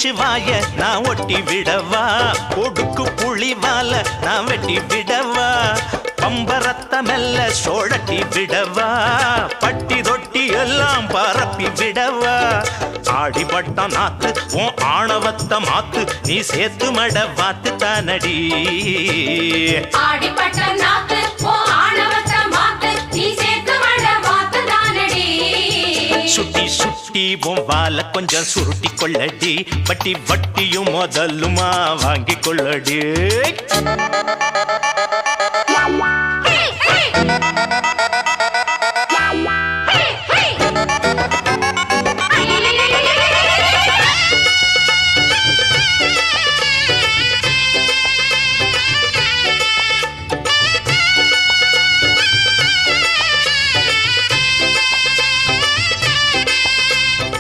இடிச்சு வாய நான் ஒட்டி விடவா கொடுக்கு புளிவால நான் வெட்டி விடவா பம்பரத்த மெல்ல சோழட்டி விடவா பட்டி தொட்டி எல்லாம் பரப்பி விடவா ஆடிப்பட்ட நாத்து உன் ஆணவத்த மாத்து நீ சேத்து மட வாத்து தானடி ஆடிப்பட்ட நாத்து உன் ஆணவத்த மாத்து நீ சேத்து மட வாத்து தானடி சுட்டி சுட்டி உன் வால கொஞ்சம் சுருட்டி கொள்ளடி பட்டி வட்டியும் முதலுமா வாங்கி கொள்ளடி